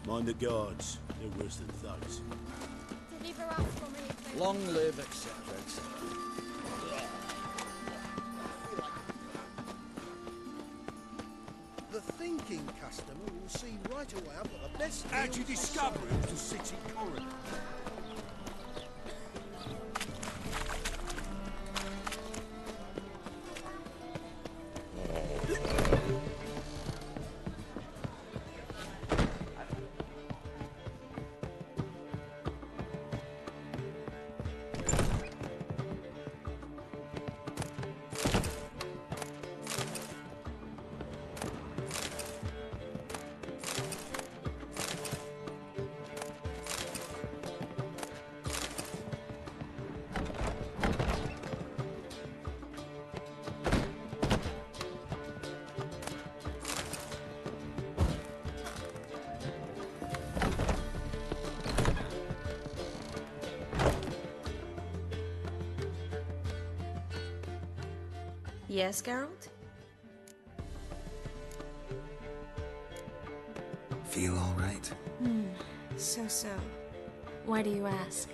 Mind the guards. They're worse than thugs. Deliver us for me, please. Long live, etc., etc. The thinking customer will see right away I've got the best. How'd you discover it was the city coroner? Yes, Geralt? Feel all right? So. Why do you ask?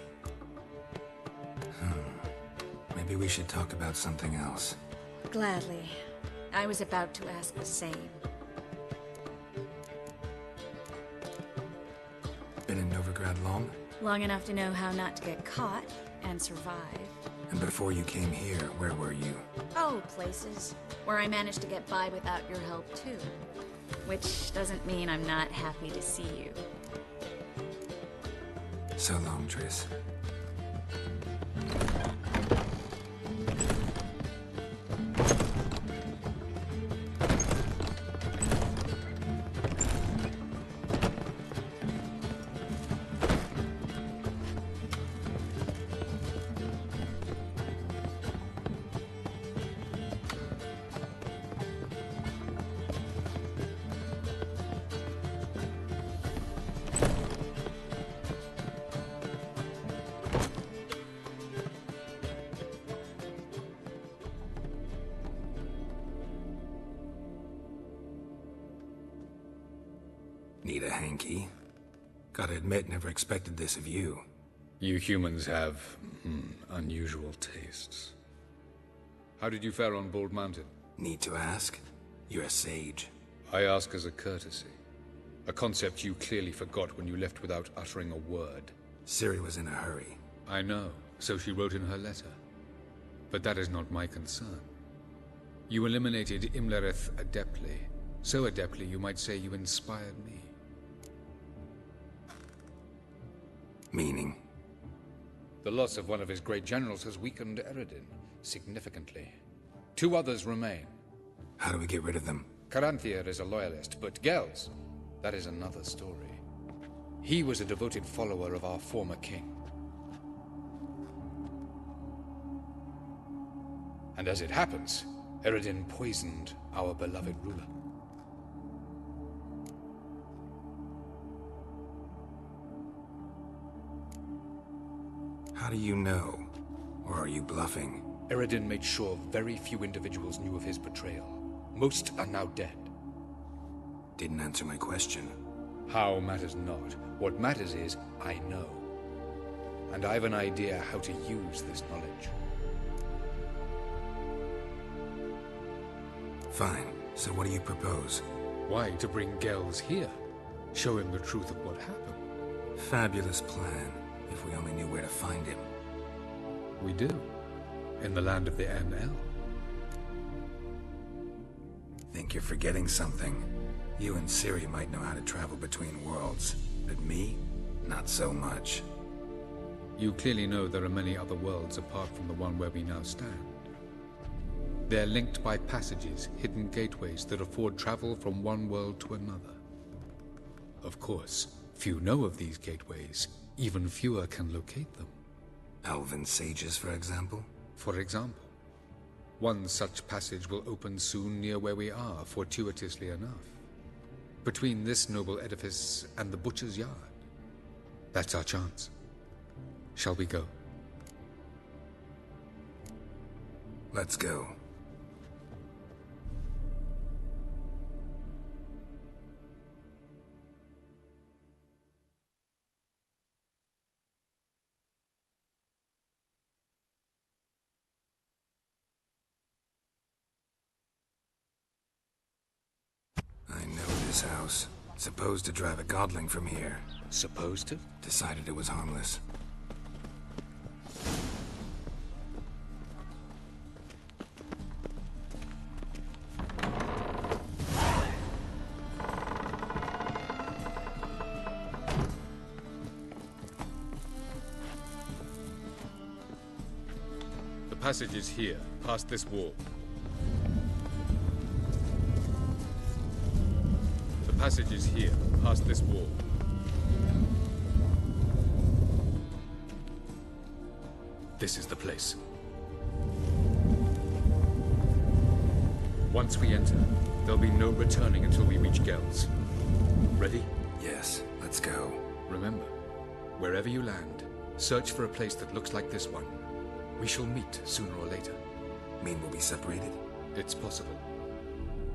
Maybe we should talk about something else. Gladly. I was about to ask the same. Been in Novigrad long? Long enough to know how not to get caught and survive. And before you came here, where were you? Oh, places where I managed to get by without your help, too. Which doesn't mean I'm not happy to see you. So long, Triss. Need a hanky? Gotta admit, never expected this of you. You humans have unusual tastes. How did you fare on Bald Mountain? Need to ask? You're a sage. I ask as a courtesy. A concept you clearly forgot when you left without uttering a word. Ciri was in a hurry. I know, so she wrote in her letter. But that is not my concern. You eliminated Imlerith adeptly. So adeptly you might say you inspired me. Meaning? The loss of one of his great generals has weakened Eredin significantly. 2 others remain. How do we get rid of them? Caranthier is a loyalist, but Gels, that is another story. He was a devoted follower of our former king. And as it happens, Eredin poisoned our beloved ruler. How do you know? Or are you bluffing? Eredin made sure very few individuals knew of his betrayal. Most are now dead. Didn't answer my question. How matters not. What matters is, I know. And I have an idea how to use this knowledge. Fine. So what do you propose? Why, to bring Gels here. Show him the truth of what happened. Fabulous plan. If we only knew where to find him. We do. In the land of the NL. Think you're forgetting something. You and Ciri might know how to travel between worlds. But me? Not so much. You clearly know there are many other worlds apart from the one where we now stand. They're linked by passages, hidden gateways that afford travel from one world to another. Of course, few know of these gateways. Even fewer can locate them. Elven sages, for example? For example. One such passage will open soon near where we are, fortuitously enough. Between this noble edifice and the butcher's yard. That's our chance. Shall we go? Let's go. this house. Supposed to drive a godling from here. Supposed to? Decided it was harmless. The passage is here, past this wall. The passage is here, past this wall. This is the place. Once we enter, there'll be no returning until we reach Gels. Ready? Yes, let's go. Remember, wherever you land, search for a place that looks like this one. We shall meet sooner or later. Mean we'll be separated? It's possible.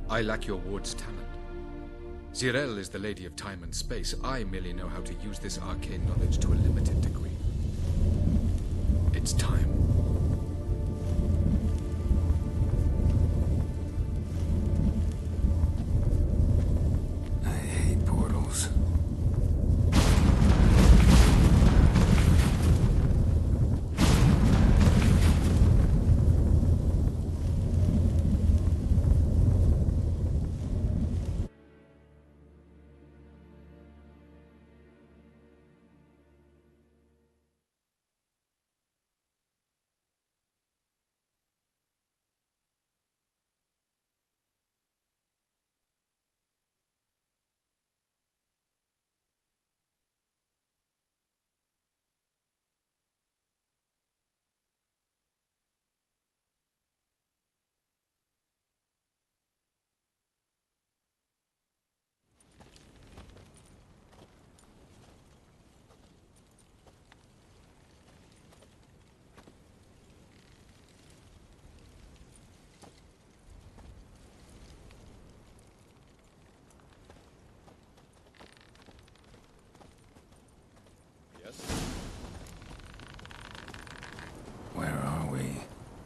I lack your ward's talent. Zirel is the lady of time and space. I merely know how to use this arcane knowledge to a limited degree. It's time. I hate portals. Where are we?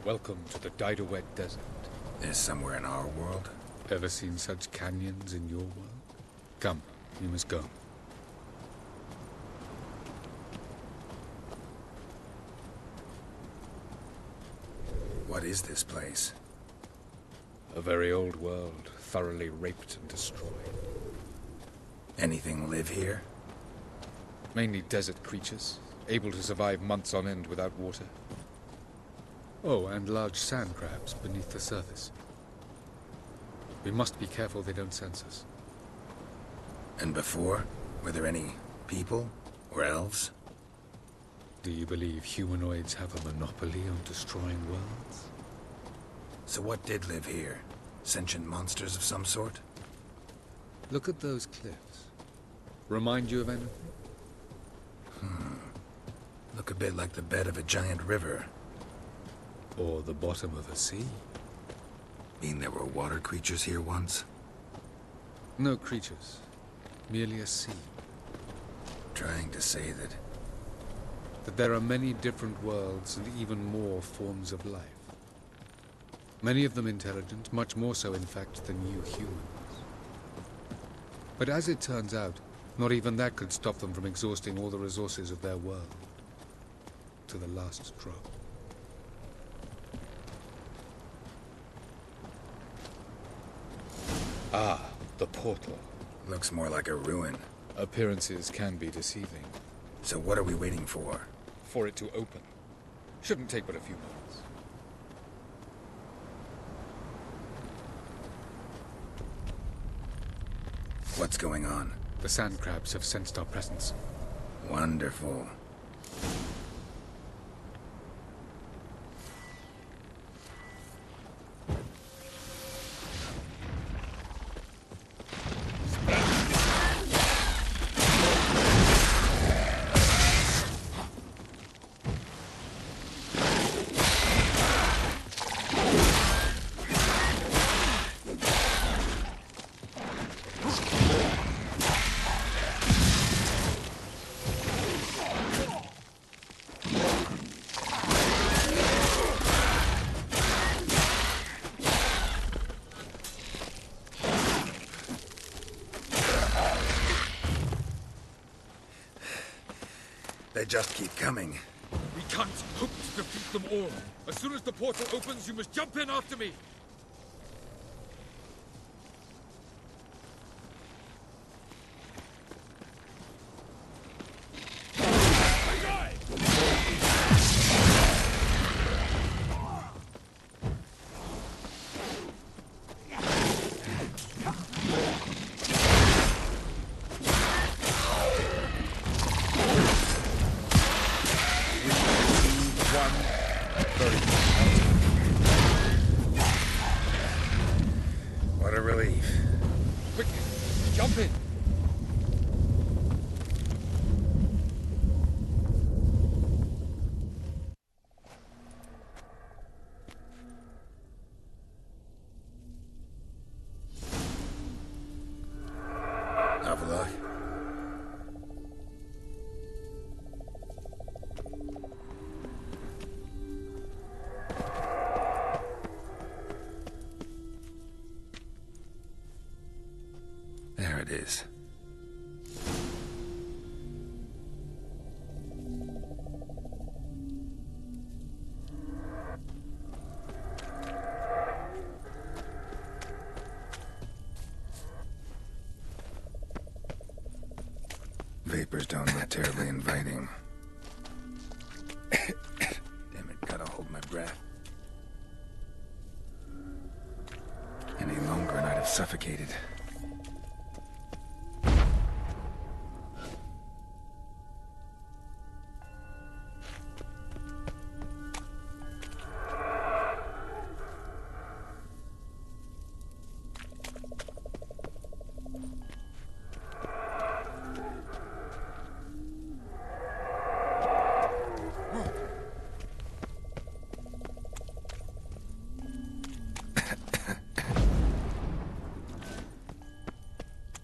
Welcome to the Didowet Desert. Is somewhere in our world? Ever seen such canyons in your world? Come, you must go. What is this place? A very old world, thoroughly raped and destroyed. Anything live here? Mainly desert creatures, able to survive months on end without water. Oh, and large sand crabs beneath the surface. We must be careful they don't sense us. And before? Were there any people? Or elves? Do you believe humanoids have a monopoly on destroying worlds? So what did live here? Sentient monsters of some sort? Look at those cliffs. Remind you of anything? Look a bit like the bed of a giant river. Or the bottom of a sea? Mean there were water creatures here once? No creatures. Merely a sea. Trying to say That there are many different worlds and even more forms of life. Many of them intelligent, much more so in fact than you humans. But as it turns out, not even that could stop them from exhausting all the resources of their world. To the last drop. Ah, the portal. looks more like a ruin. Appearances can be deceiving. So what are we waiting for? For it to open. Shouldn't take but a few moments. What's going on? The sand crabs have sensed our presence. Wonderful. They just keep coming. We can't hope to defeat them all. As soon as the portal opens, you must jump in after me. What a relief. Quick, jump in. Have a look. There it is. Vapors don't look terribly inviting. Damn it, gotta hold my breath. Any longer and I'd have suffocated.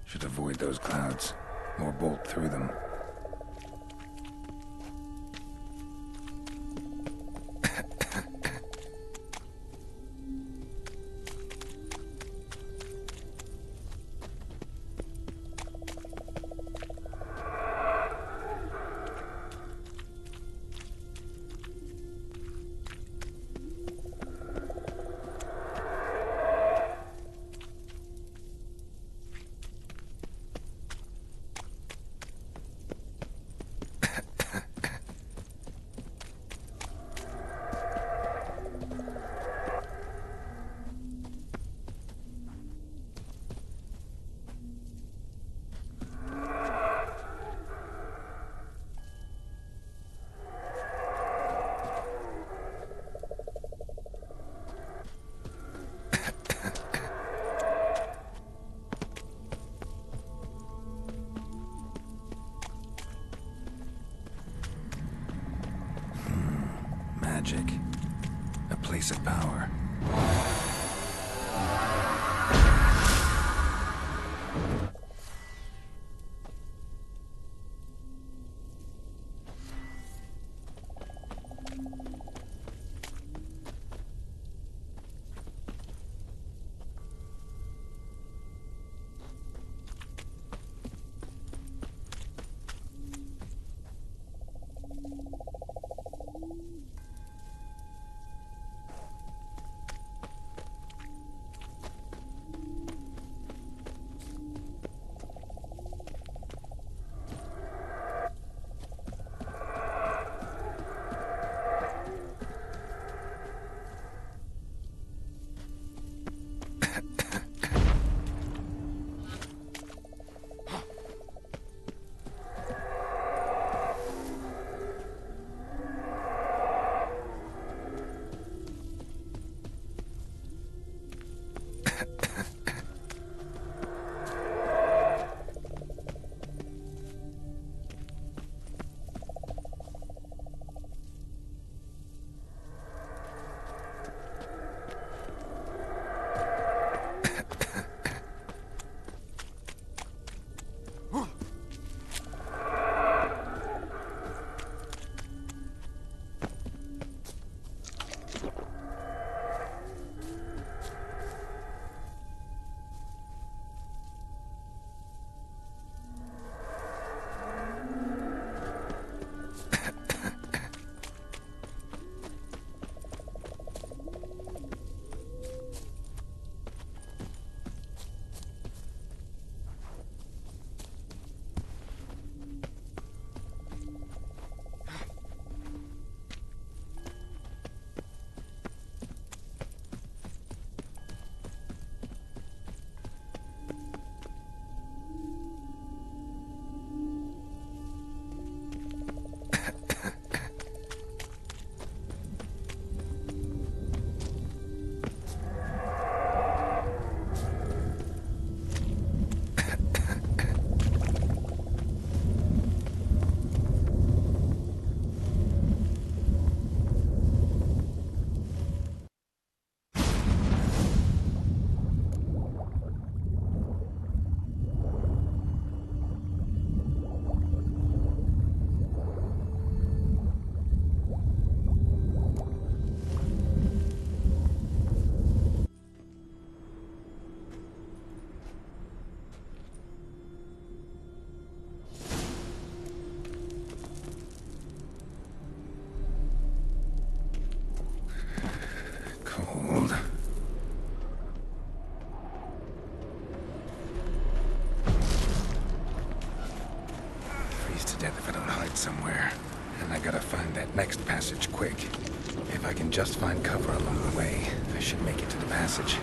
Should avoid those clouds, or bolt through them. Magic. A place of power. dead if I don't hide somewhere. And I gotta find that next passage quick. If I can just find cover along the way, I should make it to the passage.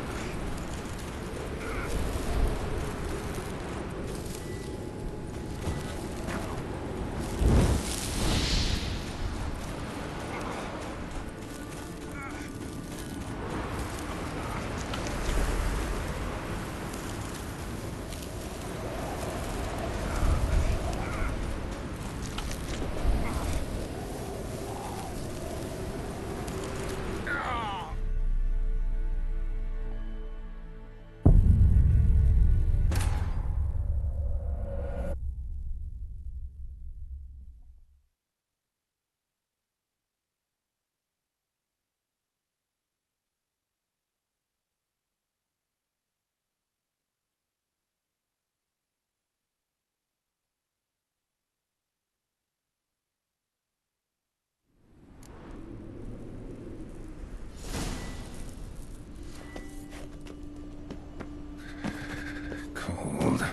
Cold.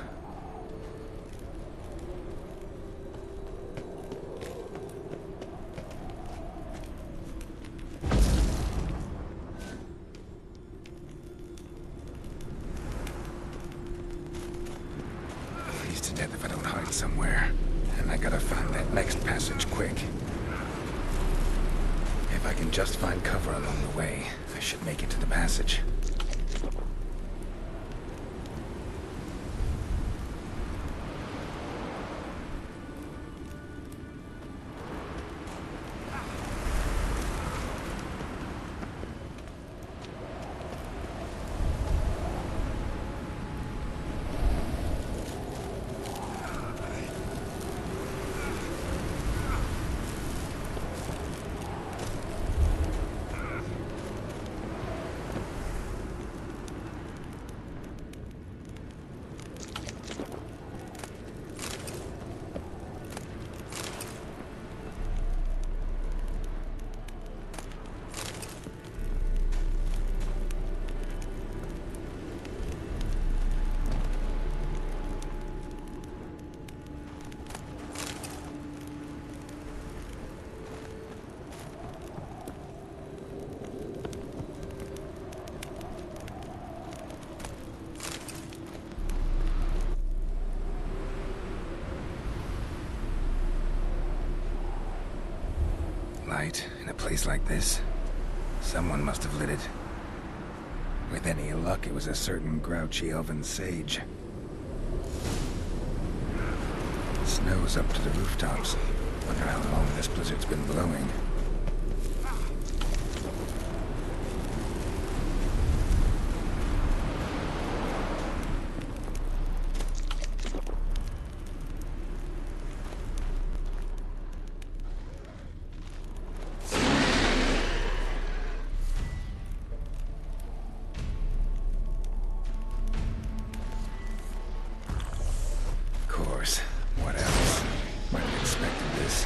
Freeze to death if I don't hide somewhere. And I gotta find that next passage quick. If I can just find cover along the way, I should make it to the passage. Light in a place like this. Someone must have lit it. With any luck, it was a certain grouchy elven sage. Snow's up to the rooftops. Wonder how long this blizzard's been blowing. What else? Might have expected this.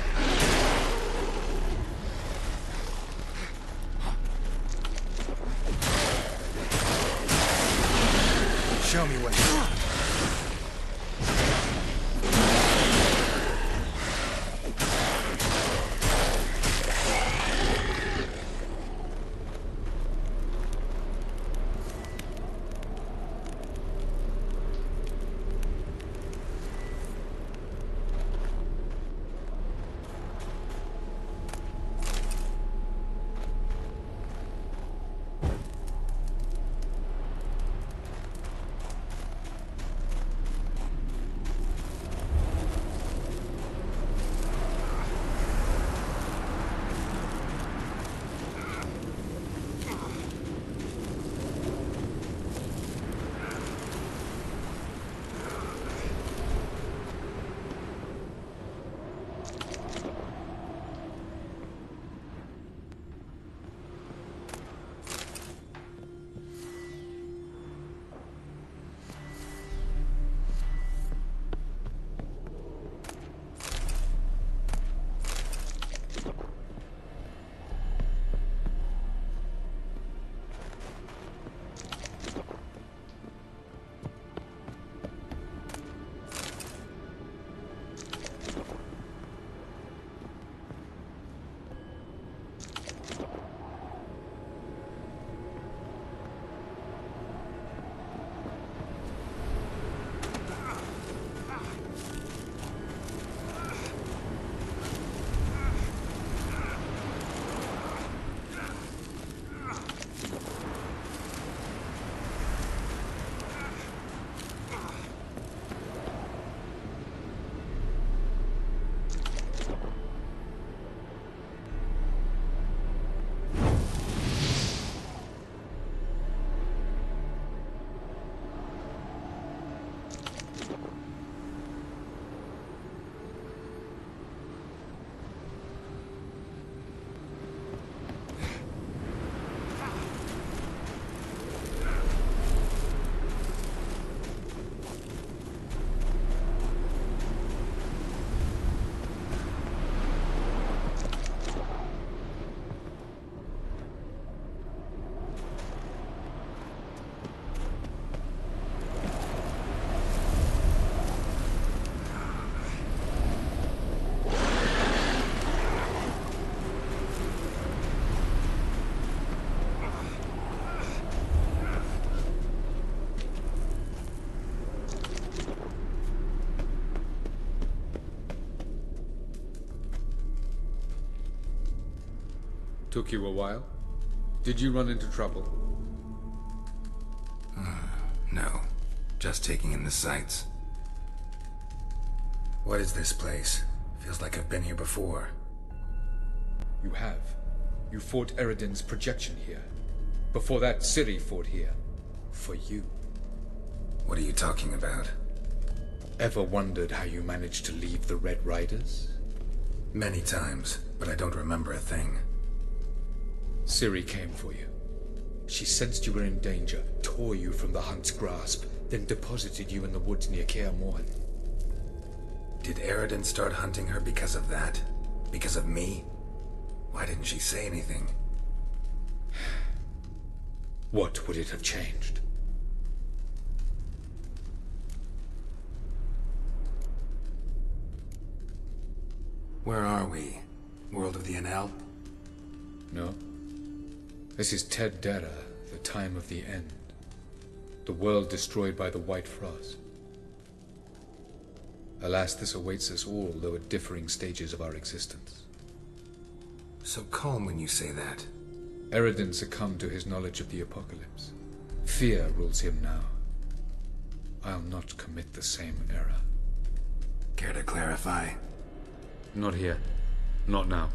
Took you a while? Did you run into trouble? No. Just taking in the sights. What is this place? Feels like I've been here before. You have. You fought Eridan's projection here. Before that, Ciri fought here. For you. What are you talking about? Ever wondered how you managed to leave the Red Riders? Many times, but I don't remember a thing. Ciri came for you. She sensed you were in danger, tore you from the Hunt's grasp, then deposited you in the woods near Kaer Morhen. Did Eridan start hunting her because of that? Because of me? Why didn't she say anything? What would it have changed? Where are we? World of the NL? No. This is Ted Dara, the time of the end. The world destroyed by the White Frost. Alas, this awaits us all, though at differing stages of our existence. So calm when you say that. Eridan succumbed to his knowledge of the apocalypse. Fear rules him now. I'll not commit the same error. Care to clarify? Not here. Not now.